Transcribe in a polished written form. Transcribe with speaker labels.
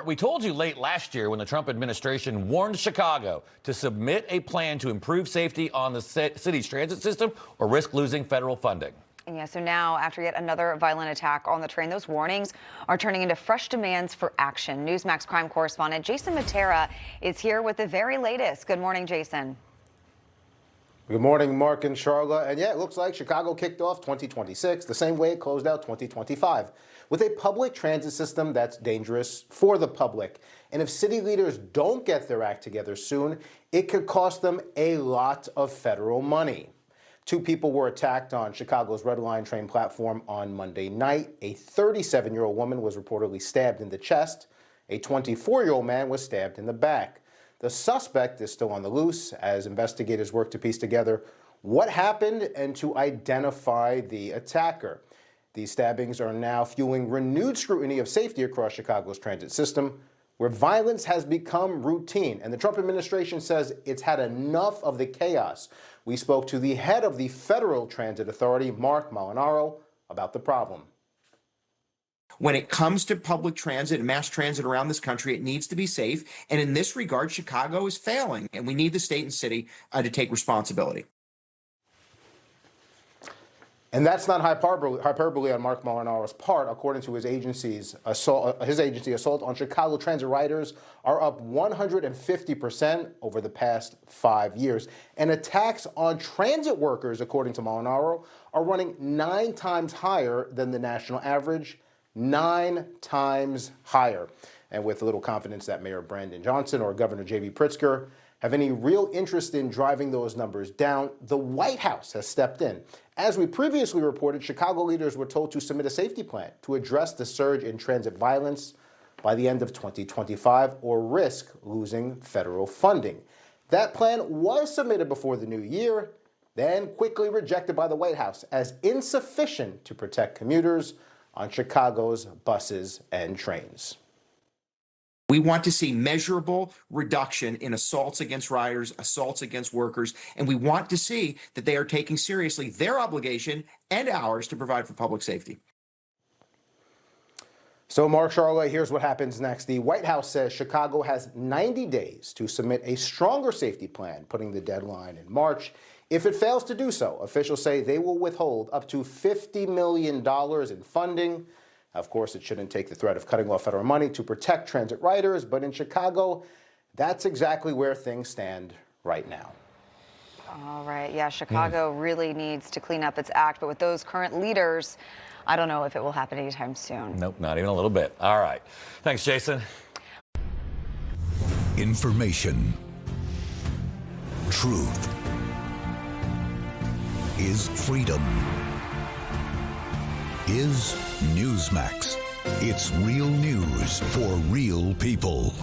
Speaker 1: We told you late last year when the Trump administration warned Chicago to submit a plan to improve safety on the city's transit system or risk losing federal funding.
Speaker 2: Yeah, so now, after yet another violent attack on the train, those warnings are turning into fresh demands for action. Newsmax crime correspondent Jason Mattera is here with the very latest. Good morning, Jason.
Speaker 3: Good morning, Mark and Charla. And yeah, it looks like Chicago kicked off 2026 the same way it closed out 2025, with a public transit system that's dangerous for the public. And if city leaders don't get their act together soon, it could cost them a lot of federal money. 2 people were attacked on Chicago's Red Line train platform on Monday night. A 37-year-old woman was reportedly stabbed in the chest. A 24-year-old man was stabbed in the back. The suspect is still on the loose as investigators work to piece together what happened and to identify the attacker. These stabbings are now fueling renewed scrutiny of safety across Chicago's transit system, where violence has become routine. And the Trump administration says it's had enough of the chaos. We spoke to the head of the Federal Transit Authority, Mark Molinaro, about the problem.
Speaker 4: When it comes to public transit and mass transit around this country, it needs to be safe. And in this regard, Chicago is failing, and we need the state and city to take responsibility.
Speaker 3: And that's not hyperbole on Mark Molinaro's part. According to his agency's assault on Chicago transit riders are up 150% over the past 5 years. And attacks on transit workers, according to Molinaro, are running 9 times higher than the national average. 9 times higher. And with little confidence that Mayor Brandon Johnson or Governor J.B. Pritzker have any real interest in driving those numbers down, the White House has stepped in. As we previously reported, Chicago leaders were told to submit a safety plan to address the surge in transit violence by the end of 2025 or risk losing federal funding. That plan was submitted before the new year, then quickly rejected by the White House as insufficient to protect commuters on Chicago's buses and trains.
Speaker 4: We want to see measurable reduction in assaults against riders, assaults against workers, and we want to see that they are taking seriously their obligation and ours to provide for public safety.
Speaker 3: So, Mark, Charla, here's what happens next. The White House says Chicago has 90 days to submit a stronger safety plan, putting the deadline in March. If it fails to do so, officials say they will withhold up to $50 million in funding. Of course, it shouldn't take the threat of cutting off federal money to protect transit riders, but in Chicago, that's exactly where things stand right now.
Speaker 2: All right. Yeah, Chicago really needs to clean up its act, but with those current leaders, I don't know if it will happen anytime soon.
Speaker 1: Nope, not even a little bit. All right. Thanks, Jason.
Speaker 5: Information. Truth is freedom. Is Newsmax. It's real news for real people.